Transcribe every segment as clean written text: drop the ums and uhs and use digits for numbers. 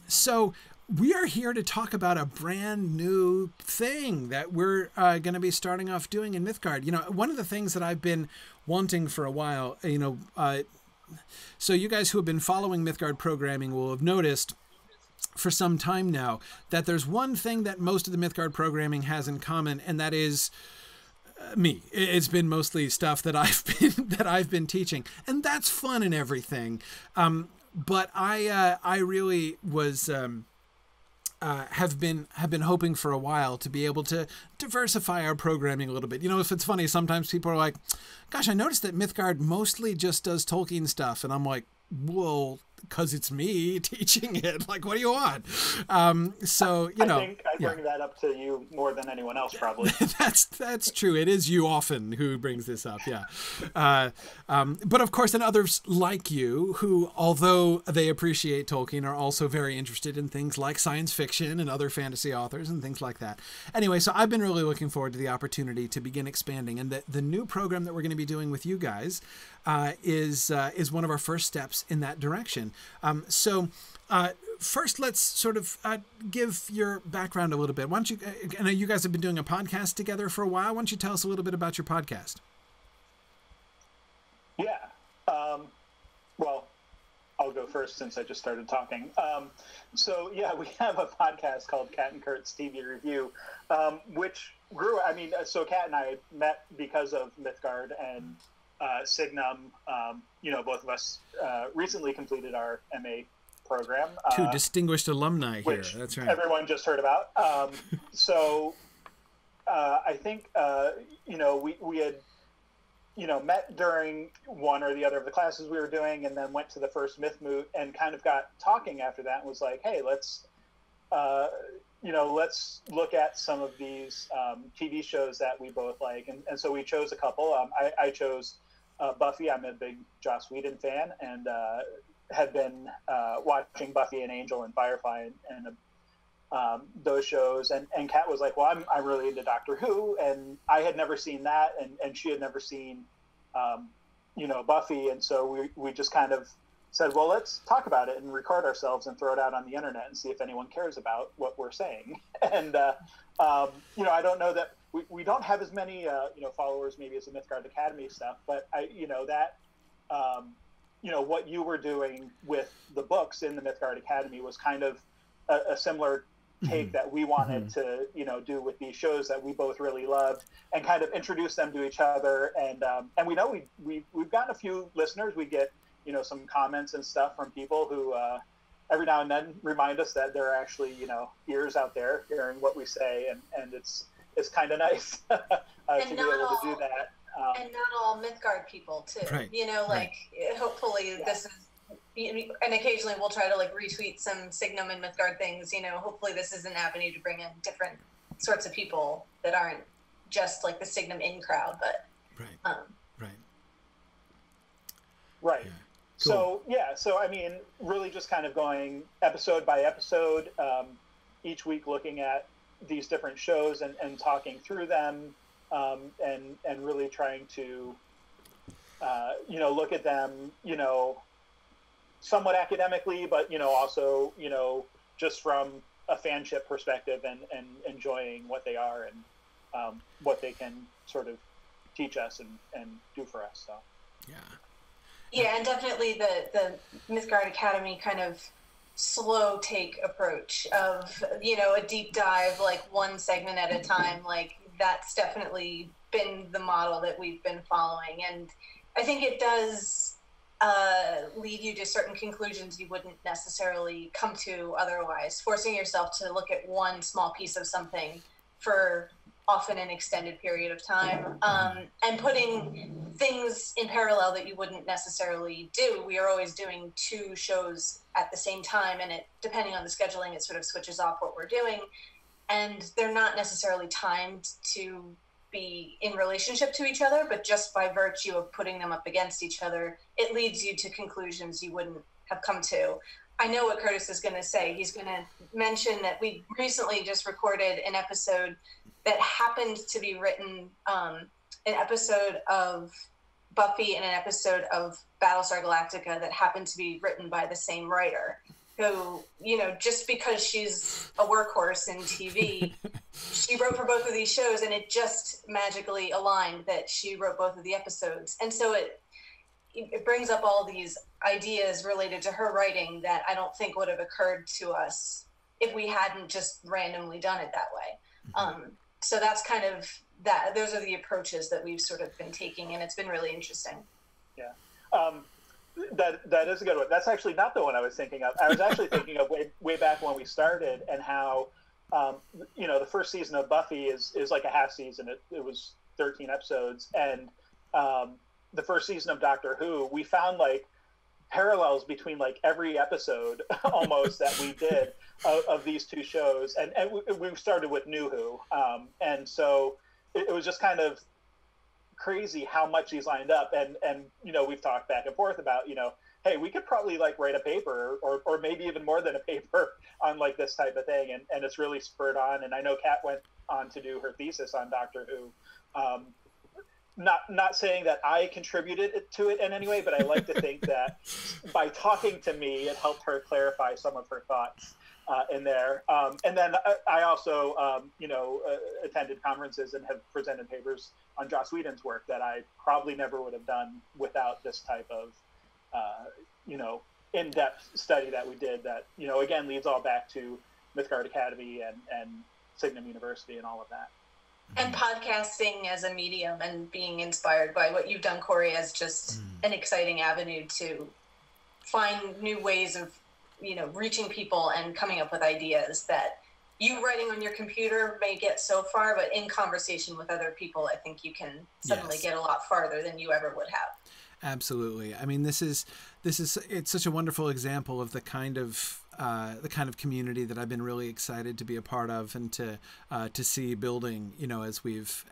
So we are here to talk about a brand new thing that we're going to be starting off doing in Mythgard. You know, one of the things that I've been wanting for a while, so you guys who have been following Mythgard programming will have noticed for some time now that there's one thing that most of the Mythgard programming has in common, and that is me. It's been mostly stuff that I've been teaching, and that's fun and everything. But I really was have been hoping for a while to be able to diversify our programming a little bit. You know, if it's funny, sometimes people are like, "Gosh, I noticed that Mythgard mostly just does Tolkien stuff," and I'm like, "Well, because it's me teaching it. Like, what do you want?" So, you know. I think I bring that up to you more than anyone else, probably. That's true. It is you often who brings this up, yeah. But of course, and others like you who, although they appreciate Tolkien, are also very interested in things like science fiction and other fantasy authors and things like that. Anyway, so I've been really looking forward to the opportunity to begin expanding. And the new program that we're going to be doing with you guys is one of our first steps in that direction. First, let's sort of give your background a little bit. Why don't you, I know you guys have been doing a podcast together for a while. Why don't you tell us a little bit about your podcast? Yeah. Well, I'll go first since I just started talking. So, yeah, we have a podcast called Cat and Kurt's TV Review, which grew, so Cat and I met because of Mythgard and Signum. Both of us recently completed our MA program. Two distinguished alumni here. That's right. Everyone just heard about. I think, we had, met during one or the other of the classes we were doing, and then went to the first Myth Moot and kind of got talking after that and was like, hey, let's look at some of these TV shows that we both like. And so we chose a couple. I chose Buffy. I'm a big Joss Whedon fan, and had been watching Buffy and Angel and Firefly and those shows. And Kat was like, well, I'm really into Doctor Who. And I had never seen that. And she had never seen, Buffy. And so we just kind of said, well, let's talk about it and record ourselves and throw it out on the internet and see if anyone cares about what we're saying. And, I don't know that we don't have as many, followers maybe as the Mythgard Academy stuff, but what you were doing with the books in the Mythgard Academy was kind of a similar take that we wanted to, do with these shows that we both really loved and kind of introduce them to each other. And we know we've gotten a few listeners. We get, some comments and stuff from people who every now and then remind us that there are actually, ears out there hearing what we say. And it's kind of nice to be able to do that. And not all Mythgard people too. Right. Hopefully this is, and occasionally we'll try to retweet some Signum and Mythgard things. Hopefully this is an avenue to bring in different sorts of people that aren't just like the Signum in crowd, but right. Yeah. Cool. So really just kind of going episode by episode, each week looking at these different shows and talking through them. And really trying to, look at them, somewhat academically, but, also, just from a fanship perspective and enjoying what they are and what they can sort of teach us and do for us. So, yeah, and definitely the Mythgard Academy kind of slow take approach of, a deep dive, one segment at a time, that's definitely been the model that we've been following. And I think it does lead you to certain conclusions you wouldn't necessarily come to otherwise, forcing yourself to look at one small piece of something for often an extended period of time, and putting things in parallel that you wouldn't necessarily do. We are always doing two shows at the same time, and depending on the scheduling, it sort of switches off what we're doing. And they're not necessarily timed to be in relationship to each other, but just by virtue of putting them up against each other, it leads you to conclusions you wouldn't have come to. I know what Curtis is going to say. He's going to mention that we recently just recorded an episode that happened to be written, an episode of Buffy and an episode of Battlestar Galactica that happened to be written by the same writer. who, you know, just because she's a workhorse in TV, she wrote for both of these shows, and it just magically aligned that she wrote both of the episodes. And so it brings up all these ideas related to her writing that I don't think would have occurred to us if we hadn't just randomly done it that way. So that's kind of that. Those are the approaches that we've sort of been taking, and it's been really interesting. Yeah. That is a good one. That's actually not the one I was thinking of. I was actually thinking of way back when we started, and how, you know, the first season of Buffy is like a half season. It was 13 episodes. And the first season of Doctor Who, we found like parallels between like every episode almost that we did of these two shows. And we started with New Who. And so it was just kind of crazy how much these lined up. And you know, we've talked back and forth about, you know, hey, we could probably like write a paper or maybe even more than a paper on like this type of thing. And it's really spurred on. And I know Kat went on to do her thesis on Doctor Who. Not saying that I contributed to it in any way, but I like to think that by talking to me, it helped her clarify some of her thoughts in there. And then I also, you know, attended conferences and have presented papers on Joss Whedon's work that I probably never would have done without this type of, you know, in-depth study that we did that, you know, again, leads all back to Mythgard Academy and Signum University and all of that. And podcasting as a medium and being inspired by what you've done, Corey, as just an exciting avenue to find new ways of, you know, reaching people and coming up with ideas that you writing on your computer may get so far, but in conversation with other people, I think you can suddenly get a lot farther than you ever would have. Absolutely. I mean, it's such a wonderful example of the kind of community that I've been really excited to be a part of and to see building, you know, as we've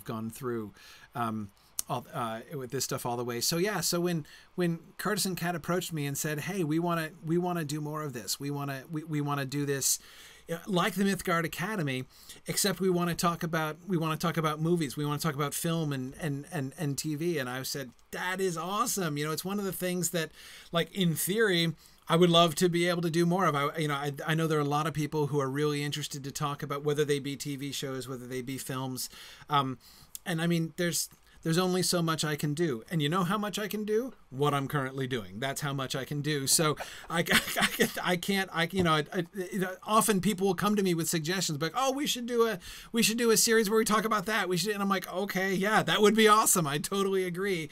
gone through with this stuff all the way. So yeah, so when Curtis and Kat approached me and said, "Hey, we want to do more of this. We want to do this like the Mythgard Academy, except we want to talk about movies. We want to talk about film and TV." And I said, "That is awesome. You know, it's one of the things that, like, in theory, I would love to be able to do more of. I know there are a lot of people who are really interested to talk about, whether they be TV shows, whether they be films. And I mean, there's only so much I can do. And you know how much I can do? What I'm currently doing. That's how much I can do. So I can't, often people will come to me with suggestions, like, "Oh, we should do a series where we talk about that. We should," and I'm like, "Okay, yeah, that would be awesome. I totally agree."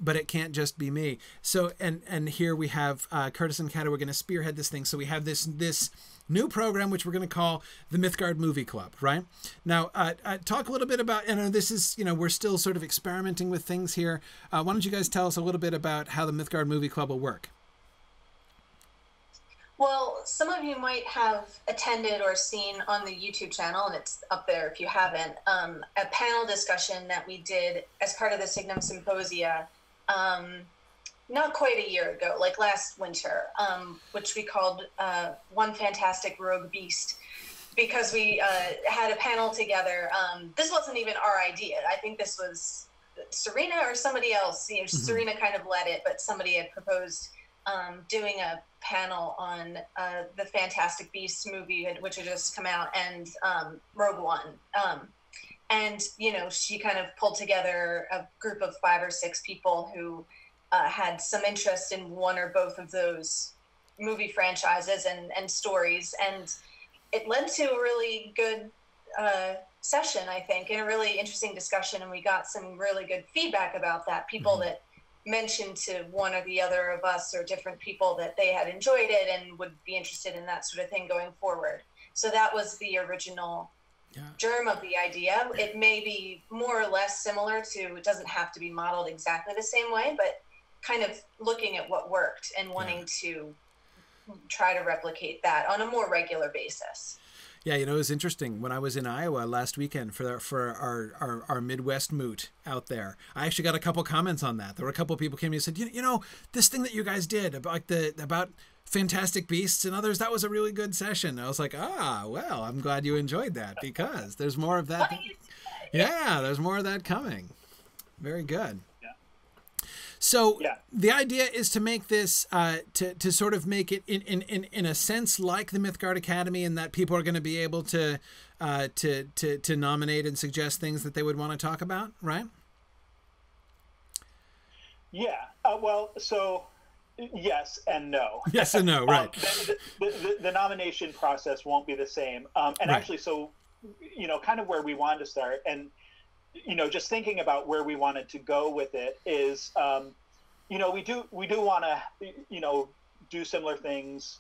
But it can't just be me. So, and here we have Curtis and Kat, we're going to spearhead this thing. So we have this new program, which we're going to call the Mythgard Movie Club, right? Now, talk a little bit about, and this is, you know, we're still sort of experimenting with things here. Why don't you guys tell us a little bit about how the Mythgard Movie Club will work? Well, some of you might have attended or seen on the YouTube channel, and it's up there if you haven't, a panel discussion that we did as part of the Signum Symposia not quite a year ago, like last winter, which we called One Fantastic Rogue Beast, because we had a panel together. This wasn't even our idea. I think this was Serena or somebody else. You know, Serena kind of led it, but somebody had proposed doing a panel on the Fantastic Beasts movie, which had just come out, and Rogue One. And, you know, she kind of pulled together a group of 5 or 6 people who had some interest in one or both of those movie franchises and stories. And it led to a really good session, I think, and a really interesting discussion. And we got some really good feedback about that. People that mentioned to one or the other of us or different people that they had enjoyed it and would be interested in that sort of thing going forward. So that was the original germ of the idea. It may be more or less similar to, it doesn't have to be modeled exactly the same way, but kind of looking at what worked and wanting to try to replicate that on a more regular basis. Yeah, you know, it was interesting. When I was in Iowa last weekend for our Midwest moot out there, I actually got a couple comments on that. There were a couple of people came to me and said, you know, this thing that you guys did about Fantastic Beasts and others, that was a really good session. I was like, well, I'm glad you enjoyed that, because there's more of that. Yeah, there's more of that coming. Very good. So Yeah. the idea is to make this, to sort of make it in a sense like the Mythgard Academy, in that people are going to be able to nominate and suggest things that they would want to talk about, right? Yeah. Well, so yes and no. Yes and no, right. The nomination process won't be the same. And right. actually, so, kind of where we wanted to start, and, just thinking about where we wanted to go with it is, we do want to, do similar things,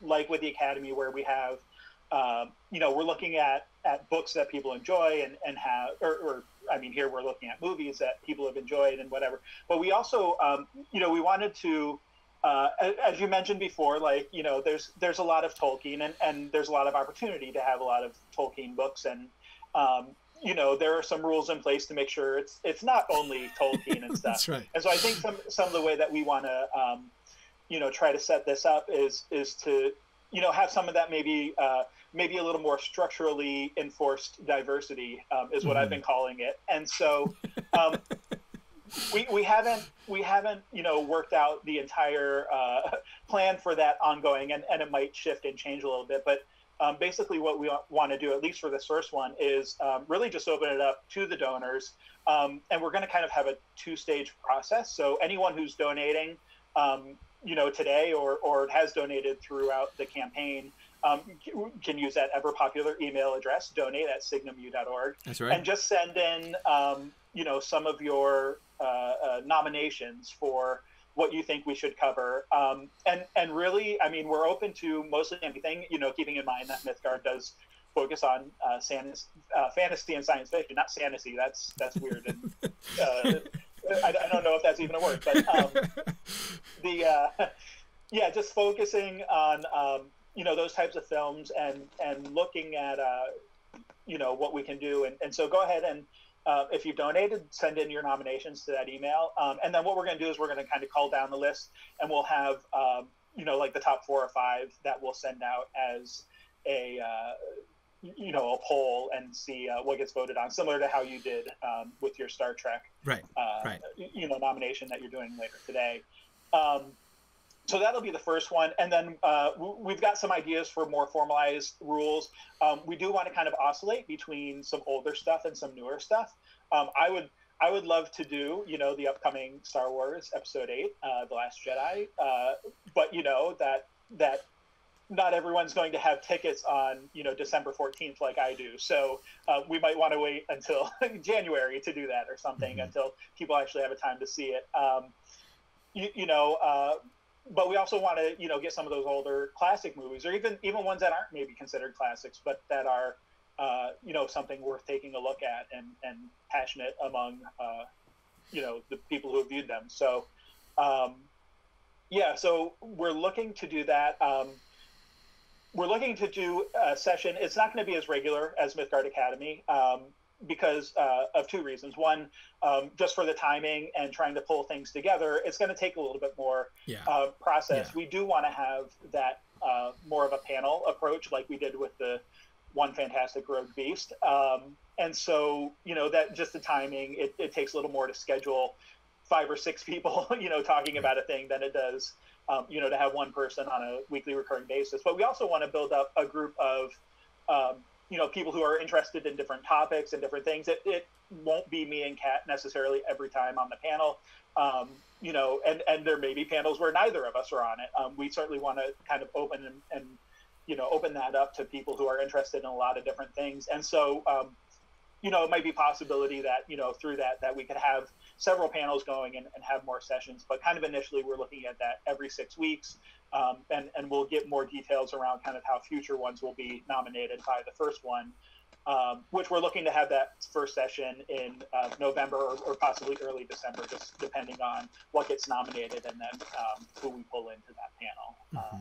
like with the Academy, where we have, we're looking at books that people enjoy and have, or I mean, here we're looking at movies that people have enjoyed and whatever. But we also, we wanted to, as you mentioned before, like, there's a lot of Tolkien and there's a lot of opportunity to have a lot of Tolkien books. And, there are some rules in place to make sure it's not only Tolkien and stuff. That's right. And so I think some of the way that we want to, try to set this up is to, have some of that maybe a little more structurally enforced diversity, is what I've been calling it. And so we haven't worked out the entire plan for that ongoing, and it might shift and change a little bit. But basically what we want to do, at least for this first one, is really just open it up to the donors. And we're going to kind of have a two-stage process. So anyone who's donating, today or has donated throughout the campaign, can use that ever popular email address, donate@signumu.org. That's right. And just send in, some of your nominations for what you think we should cover. And really, I mean, we're open to mostly anything, keeping in mind that Mythgard does focus on fantasy and science fiction, not fantasy. That's weird. And, I don't know if that's even a word, but just focusing on those types of films and looking at what we can do, and so go ahead and if you've donated, send in your nominations to that email, and then what we're going to do is we're going to kind of cull down the list, and we'll have like the top 4 or 5 that we'll send out as a poll and see what gets voted on, similar to how you did with your Star Trek right. Nomination that you're doing later today. So that'll be the first one. And then we've got some ideas for more formalized rules. We do want to kind of oscillate between some older stuff and some newer stuff. I would love to do, the upcoming Star Wars Episode 8, The Last Jedi. But that not everyone's going to have tickets on, December 14th like I do. So we might want to wait until January to do that or something, until people actually have a time to see it. But we also want to, get some of those older classic movies, or even ones that aren't maybe considered classics, but that are, something worth taking a look at and passionate among, the people who have viewed them. So, so we're looking to do that. We're looking to do a session. It's not going to be as regular as Mythgard Academy, because of 2 reasons. One, just for the timing and trying to pull things together, it's going to take a little bit more process. Yeah. We do want to have that more of a panel approach, like we did with the One Fantastic Rogue Beast. And so, that just the timing, it takes a little more to schedule 5 or 6 people, talking about a thing than it does, to have one person on a weekly recurring basis. But we also want to build up a group of, people who are interested in different topics and different things. It won't be me and Kat necessarily every time on the panel, and there may be panels where neither of us are on it. We certainly want to kind of open and open that up to people who are interested in a lot of different things. And so, it might be a possibility that, through that we could have several panels going and have more sessions. But kind of initially, we're looking at that every 6 weeks. And we'll get more details around kind of how future ones will be nominated by the first one, which we're looking to have that first session in November or possibly early December, just depending on what gets nominated and then who we pull into that panel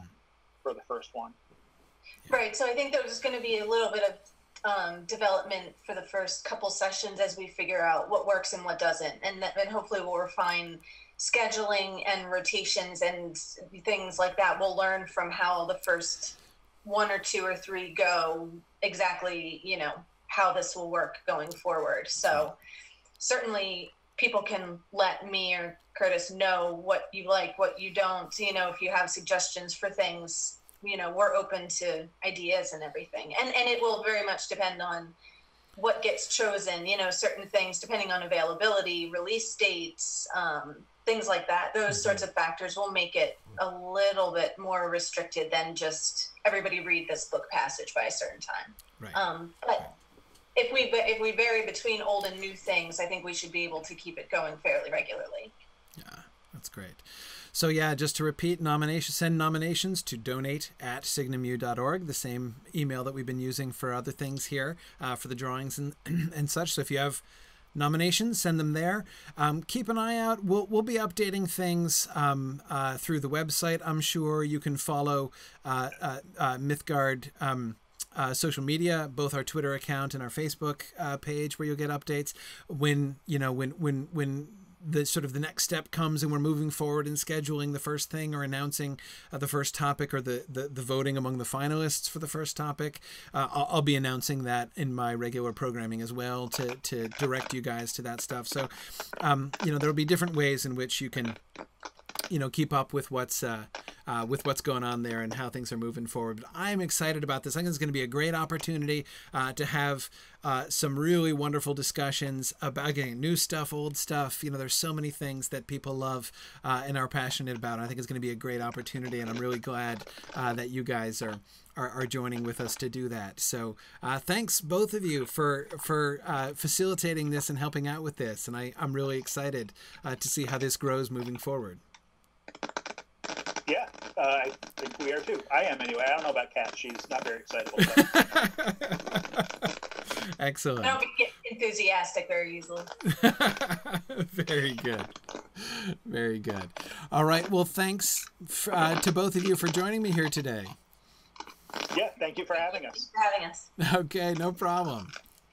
for the first one. Right. So I think there's going to be a little bit of development for the first couple sessions as we figure out what works and what doesn't, and then hopefully we'll refine scheduling and rotations and things like that. We'll learn from how the first 1 or 2 or 3 go, exactly how this will work going forward. So certainly people can let me or Curtis know what you like, what you don't, you know, if you have suggestions for things, you know, we're open to ideas and everything. And it will very much depend on what gets chosen, you know, certain things, depending on availability, release dates, things like that. Those sorts of factors will make it a little bit more restricted than just everybody read this book passage by a certain time. Right. But if we vary between old and new things, I think we should be able to keep it going fairly regularly. Yeah, that's great. So yeah, just to repeat, send nominations to donate@signumu.org, the same email that we've been using for other things here, for the drawings and such. So if you have nominations, send them there. Keep an eye out. We'll be updating things through the website. I'm sure you can follow Mythgard social media, both our Twitter account and our Facebook page, where you'll get updates when the sort of the next step comes and we're moving forward and scheduling the first thing or announcing the first topic or the voting among the finalists for the first topic. I'll be announcing that in my regular programming as well to direct you guys to that stuff. So, there'll be different ways in which you can, keep up with what's going on there and how things are moving forward. But I'm excited about this. I think it's going to be a great opportunity to have some really wonderful discussions about getting new stuff, old stuff. There's so many things that people love and are passionate about. I think it's going to be a great opportunity, and I'm really glad that you guys are joining with us to do that. So thanks both of you for facilitating this and helping out with this. And I'm really excited to see how this grows moving forward. Yeah, I think we are too. I am anyway. I don't know about Kat. She's not very excitable. Excellent. I don't get enthusiastic very easily. Very good. Very good. All right. Well, thanks to both of you for joining me here today. Yeah, thank you for having us. Thanks for having us. Okay, no problem.